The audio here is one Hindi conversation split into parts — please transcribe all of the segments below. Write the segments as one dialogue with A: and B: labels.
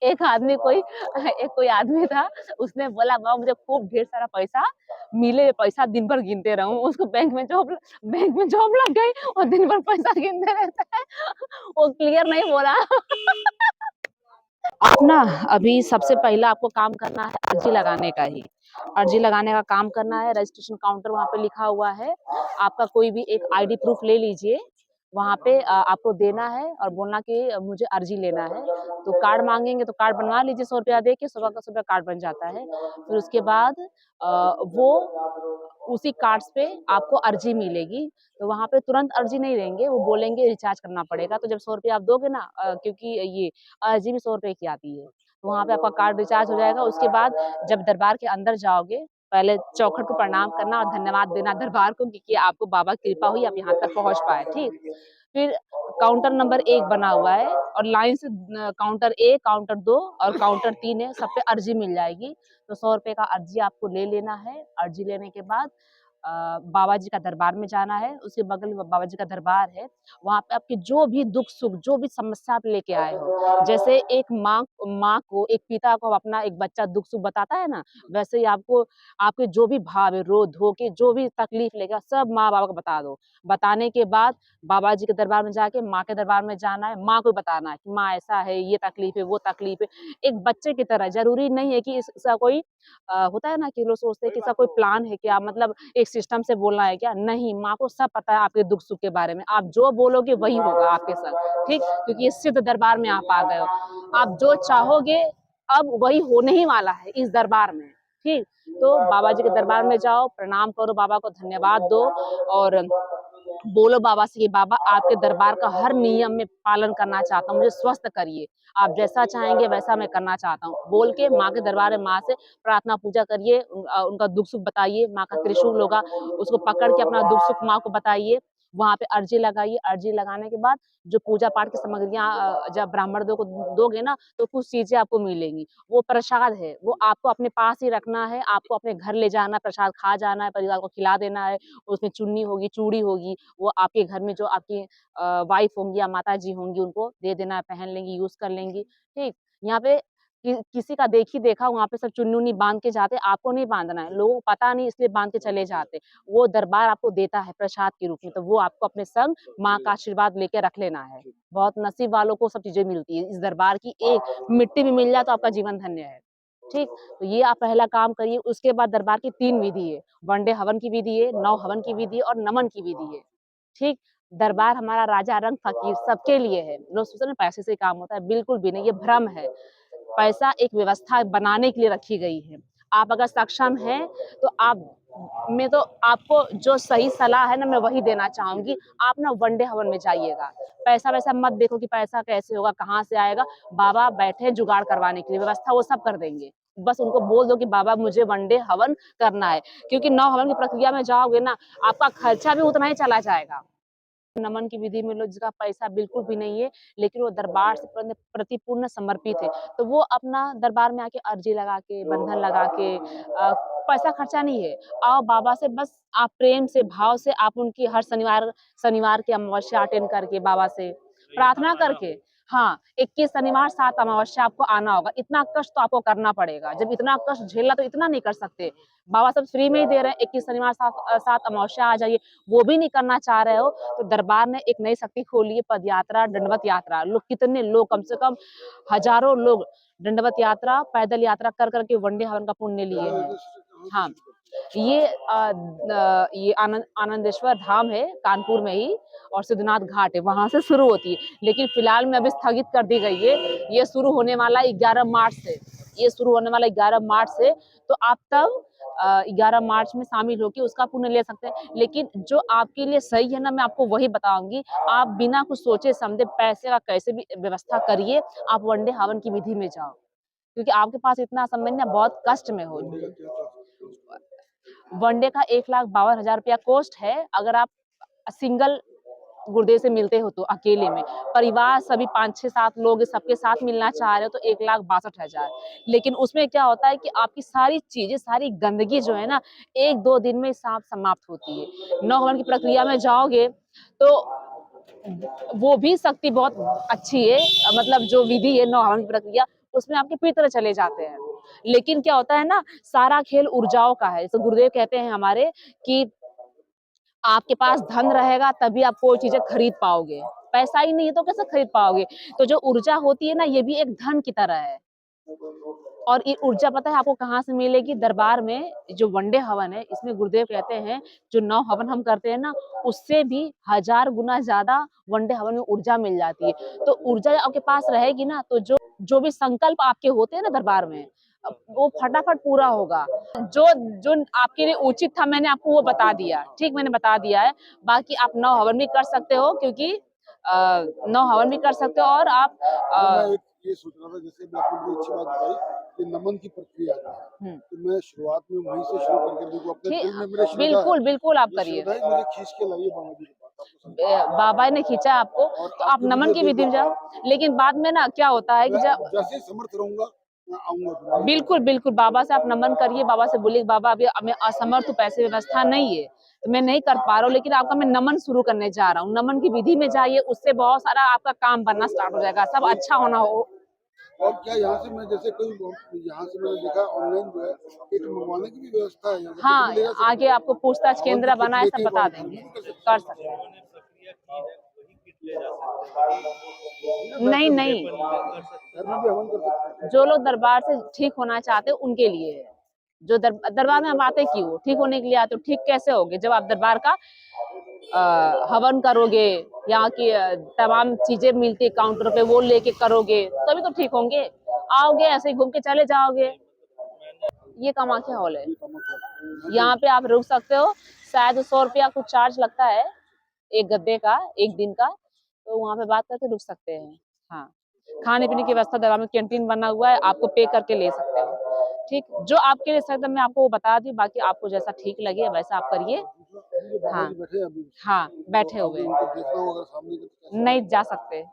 A: एक आदमी कोई एक कोई आदमी था, उसने बोला बाबा मुझे खूब ढेर सारा पैसा मिले, पैसा दिन भर गिनते रहूं। उसको बैंक में जॉब लग गई और दिन भर पैसा गिनते रहता है। वो क्लियर नहीं बोला। आप ना अभी सबसे पहला आपको काम करना है अर्जी लगाने का ही। अर्जी लगाने का काम करना है, रजिस्ट्रेशन काउंटर वहाँ पे लिखा हुआ है। आपका कोई भी एक आईडी प्रूफ ले लीजिए, वहाँ पे आपको देना है और बोलना कि मुझे अर्जी लेना है। तो कार्ड मांगेंगे तो कार्ड बनवा लीजिए, 100 रुपया दे के सुबह का सुबह कार्ड बन जाता है। फिर उसके बाद वो उसी कार्ड्स पे आपको अर्जी मिलेगी। तो वहाँ पे तुरंत अर्जी नहीं देंगे, वो बोलेंगे रिचार्ज करना पड़ेगा। तो जब 100 रुपया आप दोगे ना, क्योंकि ये अर्जी भी 100 रुपए की आती है, तो वहाँ पे आपका कार्ड रिचार्ज हो जाएगा। उसके बाद जब दरबार के अंदर जाओगे, पहले चौखट को प्रणाम करना और धन्यवाद देना दरबार को, क्योंकि आपको बाबा की कृपा हुई आप यहाँ तक पहुँच पाए, ठीक। फिर काउंटर नंबर 1 बना हुआ है और लाइन से काउंटर 1, काउंटर 2 और काउंटर 3 है, सब पे अर्जी मिल जाएगी। तो 100 रुपए का अर्जी आपको ले लेना है। अर्जी लेने के बाद बाबा जी का दरबार में जाना है, उसके बगल में बाबा जी का दरबार है। वहाँ पे आपके जो भी दुख-सुख, जो भी समस्या आप लेके आए हो, जैसे एक माँ को, एक पिता को अपना एक बच्चा दुख-सुख बताता है ना, वैसे ही आपको आपके जो भी भाव है, रो-धो के जो भी तकलीफ लेगा, सब माँ-बाबा को बता दो। बताने के बाद बाबा जी के दरबार में जाके माँ के दरबार में जाना है, माँ को बताना है कि माँ ऐसा है, ये तकलीफ है, वो तकलीफ है। एक बच्चे की तरह, ज़रूरी नहीं है कि इसका कोई होता है ना कि लोग सोचते हैं कि इसका कोई प्लान है क्या, मतलब एक सिस्टम से बोलना है क्या? नहीं, माँ को सब पता है आपके दुख-सुख के बारे में। आप जो बोलोगे वही होगा आपके साथ, ठीक? क्योंकि ये सिद्ध दरबार में आप आ गए हो। आप जो चाहोगे अब वही होने ही वाला है इस दरबार में, ठीक? तो बाबा जी के दरबार में जाओ, प्रणाम करो, बाबा को धन्यवाद दो और बोलो बाबा से कि बाबा आपके दरबार का हर नियम में पालन करना चाहता हूँ, मुझे स्वस्थ करिए। आप जैसा चाहेंगे वैसा मैं करना चाहता हूँ। बोल के माँ के दरबार में माँ से प्रार्थना पूजा करिए, उनका दुख-सुख बताइए, माँ का त्रिशूल होगा, उसको पकड़ के अपना दुख-सुख माँ को बताइए। वहाँ पे अर्जी लगाइए, अर्जी लगाने के बाद जो पूजा-पाठ की सामग्रियाँ जब ब्राह्मण दो को दोगे ना, तो कुछ चीज़ें आपको मिलेंगी। वो प्रसाद है, वो आपको अपने पास ही रखना है, आपको अपने घर ले जाना है, प्रसाद खा जाना है, परिवार को खिला देना है। उसमें चुन्नी होगी, चूड़ी होगी, वो आपके घर में जो आपकी वाइफ होंगी या माताजी होंगी उनको दे देना है, पहन लेंगी, यूज़ कर लेंगी, ठीक? यहाँ पे किसी का देखी-देखा वहाँ पे सब चुन्नी-उन्नी बाँध के जाते हैं, आपको नहीं बाँधना है, लोगों को पता नहीं इसलिए बाँध के चले जाते हैं। वो दरबार आपको देता है प्रसाद के रूप में, तो वो आपको अपने संग माँ का आशीर्वाद लेके रख लेना है। बहुत नसीब वालों को सब चीज़ें मिलती है, इस दरबार की एक मिट्टी भी मिल जाए तो आपका जीवन धन्य है, ठीक? तो ये आप पहला काम करिए, उसके बाद दरबार की 3 विधि है, वनडे हवन की विधि है, नौ हवन की विधि है और नमन की विधि है, ठीक? दरबार हमारा राजा रंग फ़कीर सबके लिए है। लोग सोचते हैं ना पैसे से काम होता है, बिल्कुल भी नहीं, ये भ्रम है। पैसा एक व्यवस्था बनाने के लिए रखी गई है। आप अगर सक्षम हैं, तो आपको जो सही सलाह है ना, मैं वही देना चाहूँगी। आप ना वनडे हवन में जाइएगा। पैसा-वैसा मत देखो कि पैसा कैसे होगा, कहाँ से आएगा। बाबा बैठे हैं जुगाड़ करवाने के लिए, व्यवस्था वो सब कर देंगे। बस उनको बोल दो कि बाबा मुझे वनडे हवन करना है, क्योंकि 9 हवन की प्रक्रिया में जाओगे ना, आपका खर्चा भी उतना ही चला जाएगा। नमन की विधि में लोग जिसका पैसा बिल्कुल भी नहीं है, लेकिन वो दरबार से प्रति पूर्ण समर्पित है। तो वो अपना दरबार में आके अर्जी लगा के, बंधन लगा के पैसा खर्चा नहीं है। आओ बाबा से बस आप प्रेम से, भाव से आप उनकी हर शनिवार शनिवार की अमावस्या अटेंड करके बाबा से प्रार्थना करके, हाँ, 21 शनिवार 7 अमावस्या आपको आना होगा। इतना कष्ट तो आपको करना पड़ेगा। जब इतना कष्ट झेलना तो इतना नहीं कर सकते। बाबा सब फ्री में ही दे रहे हैं, 21 शनिवार 7 अमावस्या आ जाइए। वो भी नहीं करना चाह रहे हो, तो दरबार ने एक नई शक्ति खोली है, पदयात्रा, दंडवत यात्रा। लोग कितने लोग, कम से कम हज़ारों लोग दंडवत यात्रा, पैदल यात्रा कर के वंदे हवन का पुण्य लिए हैं। हाँ, ये ये आनंदेश्वर धाम है कानपुर में ही और सिद्धनाथ घाट है, वहाँ से शुरू होती है। लेकिन फिलहाल में अभी स्थगित कर दी गई है। ये शुरू होने वाला है 11 मार्च से। ये शुरू होने वाला है 11 मार्च से, तो आप तब 11 मार्च में शामिल होके उसका पुण्य ले सकते हैं। लेकिन जो आपके लिए सही है ना, मैं आपको वही बताऊँगी। आप बिना कुछ सोचे-समझे पैसे का कैसे भी व्यवस्था करिए, आप वनडे हवन की विधि में जाओ। क्योंकि आपके पास इतना समय नहीं है, बहुत कष्ट में हो। वनडे का 1,52,000 रुपया कॉस्ट है, अगर आप सिंगल गुरुदेव से मिलते हो तो अकेले में। परिवार सभी 5, 6, 7 लोग सबके साथ मिलना चाह रहे हो तो 1,62,000। लेकिन उसमें क्या होता है कि आपकी सारी चीज़ें, सारी गंदगी जो है ना, 1-2 दिन में साफ समाप्त होती है। 9 हवन की प्रक्रिया में जाओगे तो वो भी शक्ति बहुत अच्छी है, मतलब जो विधि है 9 हवन की प्रक्रिया, उसमें आपके पितर चले जाते हैं। लेकिन क्या होता है ना, सारा खेल ऊर्जाओं का है। जैसे गुरुदेव कहते हैं हमारे कि आपके पास धन रहेगा तभी आप कोई चीजें खरीद पाओगे, पैसा ही नहीं है तो कैसे खरीद पाओगे। तो जो ऊर्जा होती है ना, ये भी एक धन की तरह है। और ये ऊर्जा पता है आपको कहाँ से मिलेगी? दरबार में जो वनडे हवन है, इसमें गुरुदेव कहते हैं जो 9 हवन हम करते हैं ना, उससे भी 1000 गुना ज्यादा वनडे हवन में ऊर्जा मिल जाती है। तो ऊर्जा आपके पास रहेगी ना, तो जो जो भी संकल्प आपके होते हैं ना दरबार में, वो फटाफट पूरा होगा। जो जो आपके लिए उचित था मैंने आपको वो बता दिया, ठीक, मैंने बता दिया है। बाकी आप 9 हवन भी कर सकते हो, क्योंकि 9 हवन भी कर सकते हो, और आप
B: ये सोच रहा था, जैसे भी आपने बड़ी अच्छी बात बताई कि नमन की प्रक्रिया जो है, तो मैं शुरुआत में वहीं से शुरू करके देखूं। अपने दिल में मेरे श्रद्धा
A: बिल्कुल
B: है,
A: बिल्कुल आप
B: ये
A: करिए।
B: श्रद्धा है, मुझे खींच के लाइए बाबा जी के पास, आपको समझाइए।
A: बाबा ने खींचा आपको,
B: और
A: तो आप
B: आपने
A: नमन
B: मुझे
A: की विधि में जाओ। लेकिन बाद में ना क्या होता है कि जब
B: जैसे ही समर्थ रहूंगा मैं आऊंगा तुम्हारे
A: बिल्कुल बिल्कुल बाबा से आप नमन करिए, बाबा से बोलिए बाबा अभी मैं असमर्थ हूँ, पैसे व्यवस्था नहीं है तो मैं नहीं कर पा रहा हूँ, लेकिन आपका मैं नमन शुरू करने जा रहा हूँ। नमन की विधि में जाइए, उससे बहुत सारा आपका काम बनना स्टार्ट हो जाएगा, सब अच्छा होना हो।
B: और क्या यहाँ से मैं जैसे कोई यहाँ से मैंने देखा ऑनलाइन जो है किट मंगवाने की भी व्यवस्था है, यहाँ से किट
A: हाँ,
B: भी ले जा सकते
A: आगे आपको पूछताछ
B: हैं, हवन की
A: केंद्र
B: किट
A: बना है, सब
B: लेके
A: बता
B: बाबा
A: देंगे,
B: भी कर सकते
A: कर
B: हैं।
A: सकते हैं।
C: उन्होंने प्रक्रिया की है वही किट ले जा सकते हैं
A: नहीं
C: कि
A: नहीं,
C: घर पर कर सकते
B: घर
C: हैं।
B: में भी हवन कर सकते हैं।
A: जो लोग दरबार से ठीक होना चाहते हैं उनके लिए है। जो दरबार में हम आते क्यों? ठीक होने के लिए आते हो। ठीक कैसे होगे? जब आप दरबार का हवन करोगे, यहाँ की तमाम चीजें मिलती है काउंटर पे, वो लेके करोगे तभी तो ठीक होंगे। आओगे ऐसे ही घूम के चले जाओगे।
C: नहीं मतलब मैंने
A: ये कामाख्या हॉल है,
B: ये कामाख्या
A: यहाँ पे आप रुक सकते हो। शायद 100 रुपया कुछ चार्ज लगता है एक गद्दे का, एक दिन का, तो वहाँ पे बात करके रुक सकते हैं। हाँ, खाने पीने की व्यवस्था दरबार में कैंटीन बना हुआ है, आपको पे करके ले सकते हो। ठीक, जो आपके लिए सकता मैं आपको वो बता दी, बाकी आपको जैसा ठीक लगे वैसा आप करिए।
B: अभी जो बाबा
A: हाँ
B: जी बैठे हैं अभी,
A: हाँ,
B: तो
A: बैठे
B: आगे
A: हुए
B: उनको देखना हो अगर सामने के, तो कैसे
A: नहीं जा सकते,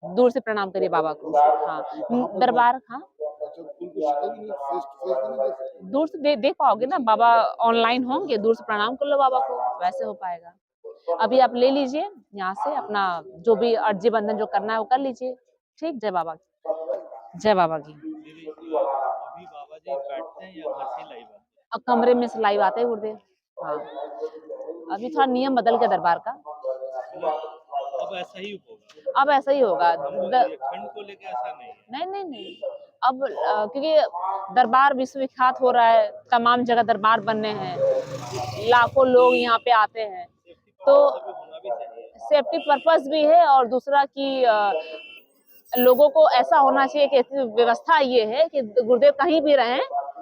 A: दूर से प्रणाम करिए बाबा को। हाँ,
B: कहाँ पर
A: दरबार, हाँ
B: अच्छा उनको शक्ल भी नहीं, फेस टू फेस भी नहीं देख सकते?
A: दूर से देख पाओगे ना, बाबा ऑनलाइन होंगे, दूर से प्रणाम कर लो बाबा को, वैसे हो पाएगा। अभी आप ले लीजिए यहाँ से अपना जो भी अर्जी बंधन जो करना है वो कर लीजिए। ठीक, जय बाबा की, जय बाबा की।
C: दीदी अभी बाबा जी बैठते हैं या घर से ही लाइव आते हैं?
A: अब कमरे में से लाइव आते हैं गुरुदेव। हाँ, अभी थोड़ा नियम बदल गया दरबार का,
C: मतलब अब ऐसा ही होगा,
A: अब ऐसा ही होगा।
C: ये ठंड को लेके ऐसा नहीं है।
A: नहीं नहीं नहीं, अब क्योंकि दरबार विश्वविख्यात हो रहा है, तमाम जगह दरबार बनने हैं, लाखों लोग यहाँ पे आते हैं,
C: सेफ्टी
A: तो
C: पर्पज से भी होना भी चाहिए।
A: सेफ्टी पर्पस भी है, और दूसरा कि लोगों को ऐसा होना चाहिए कि ऐसी व्यवस्था ये है कि गुरुदेव कहीं भी रहें,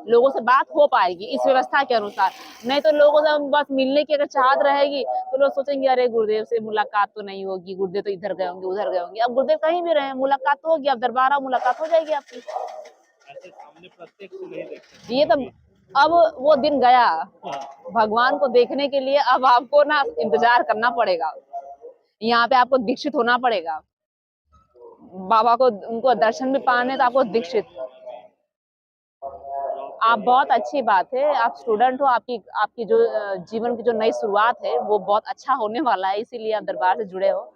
A: लोगों से बात हो पाएगी इस व्यवस्था के अनुसार। नहीं तो लोगों से बस मिलने की अगर चाहत रहेगी तो लोग सोचेंगे अरे गुरुदेव से मुलाकात तो नहीं होगी, गुरुदेव तो इधर गए होंगे उधर गए होंगे। अब गुरुदेव कहीं भी रहे, मुलाकात तो होगी, अब दरबार आओ मुलाकात हो जाएगी आपकी।
C: ऐसे सामने प्रत्यक्ष नहीं देख सकते
A: ये तो
C: कभी।
A: अब वो दिन गया,
C: हाँ,
A: भगवान को देखने के लिए अब आपको ना इंतजार करना पड़ेगा, यहाँ पे आपको दीक्षित होना पड़ेगा। बाबा को उनको दर्शन भी पाने तो आपको दीक्षित,
C: जॉब
A: आप
C: कर
A: बहुत
C: रहे
A: अच्छी बात है, आप स्टूडेंट हो, आपकी आपकी जो जीवन की जो नई शुरुआत है वो बहुत अच्छा होने वाला है, इसीलिए आप दरबार से जुड़े हो।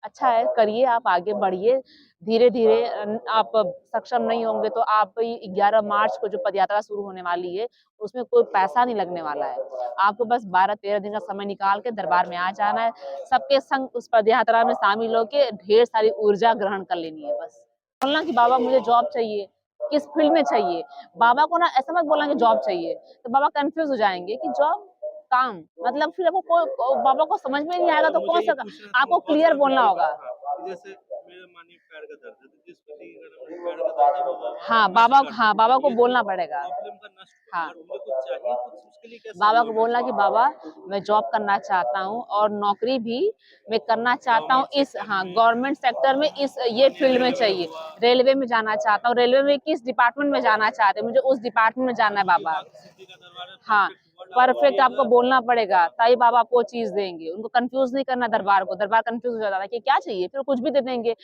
A: अच्छा है, करिए, आप आगे बढ़िए धीरे धीरे। आप सक्षम नहीं होंगे तो आप 11 मार्च को जो पदयात्रा शुरू होने वाली है उसमें कोई पैसा नहीं लगने वाला है। आपको बस 12-13 दिन का समय निकाल के दरबार में आ जाना है, सबके संग उस पदयात्रा में शामिल होके ढेर सारी ऊर्जा ग्रहण कर लेनी है। बस बोलना कि बाबा मुझे जॉब चाहिए, किस फील्ड में चाहिए। बाबा को ना ऐसा मत बोलना कि जॉब चाहिए, तो बाबा कंफ्यूज हो जाएंगे कि जॉब, काम, मतलब फिर आपको बाबा को समझ में नहीं आएगा तो
C: मुझे
A: कौन
C: ये
A: सा,
C: पूछना था,
A: आपको
C: बहुत
A: क्लियर
C: सारे
A: बोलना
C: लोगों
A: होगा।
C: का था कि जैसे मेरे मानिए पैर का दर्द है, तो जिस व्यक्ति के पैर का दर्द है वो बाबा
A: हाँ
C: नष्ट
A: बाबा,
C: कर
A: हाँ
C: दें,
A: बाबा को
C: ये जो
A: बोलना पड़ेगा।
C: प्रॉब्लम का नष्ट हो,
A: हाँ,
C: अगर उन्हें कुछ चाहिए कुछ उसके लिए कैसे
A: बाबा को
C: बोलना
A: बोलना कि
C: चाहिए?
A: बाबा मैं जॉब करना चाहता हूँ और नौकरी भी मैं करना चाहता हूँ
C: गवर्नमेंट
A: इस,
C: सेक्टर
A: हाँ
C: में
A: गवर्नमेंट सेक्टर में, इस ये
C: मानिए
A: फील्ड में
C: रेलवे
A: चाहिए,
C: हुआ,
A: रेलवे में जाना चाहता हूँ, रेलवे में किस डिपार्टमेंट में जाना चाहते हैं, मुझे उस डिपार्टमेंट में जाना है
C: जो भी
A: बाबा।
C: वाक्य सिद्धि का दरबार है,
A: हाँ,
C: परफेक्ट वर्ड आप
A: परफेक्ट आपको
C: बोलिएगा।
A: बोलना पड़ेगा, ताई बाबा आपको चीज देंगे। उनको कंफ्यूज नहीं करना दरबार को, दरबार कंफ्यूज हो जाता है कि क्या चाहिए, फिर कुछ भी दे देंगे।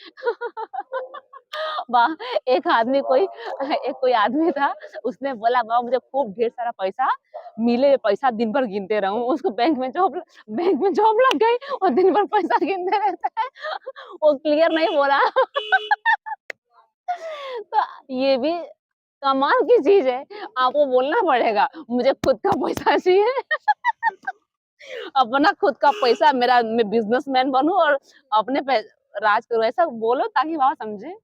A: वाह, एक आदमी कोई आदमी था, उसने बोला बाबा मुझे खूब ढेर सारा पैसा मिले, पैसा दिन भर गिनते रहूं। उसको बैंक में जॉब लग गई और दिन भर पैसा गिनते रहता है। वो क्लियर नहीं बोला। तो ये भी कमाल की चीज है, आपको बोलना पड़ेगा मुझे खुद का पैसा चाहिए। अपना खुद का पैसा, मेरा मैं बिजनेसमैन बनूं और अपने पे राज करूं, ऐसा बोलो ताकि वहां समझे।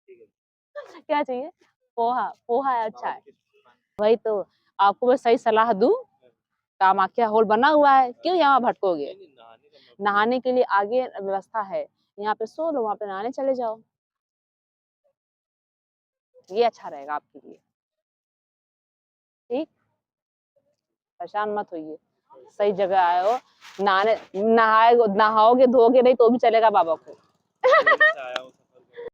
A: क्या चाहिए? पोहा, पोहा है, अच्छा है। वही तो, आपको मैं सही सलाह दूं, कामाख्या हॉल बना हुआ है, क्यों यहाँ भटकोगे?
C: नहीं, नहाने का मैं
A: नहाने के लिए आगे व्यवस्था है, यहाँ पे सो लो, वहां पे नहाने चले जाओ, ये अच्छा रहेगा आपके लिए। ठीक, परेशान मत होइए, सही जगह आए हो। नहाने नहाओगे धोगे नहीं तो भी चलेगा बाबा को।
C: ट्रेन से आया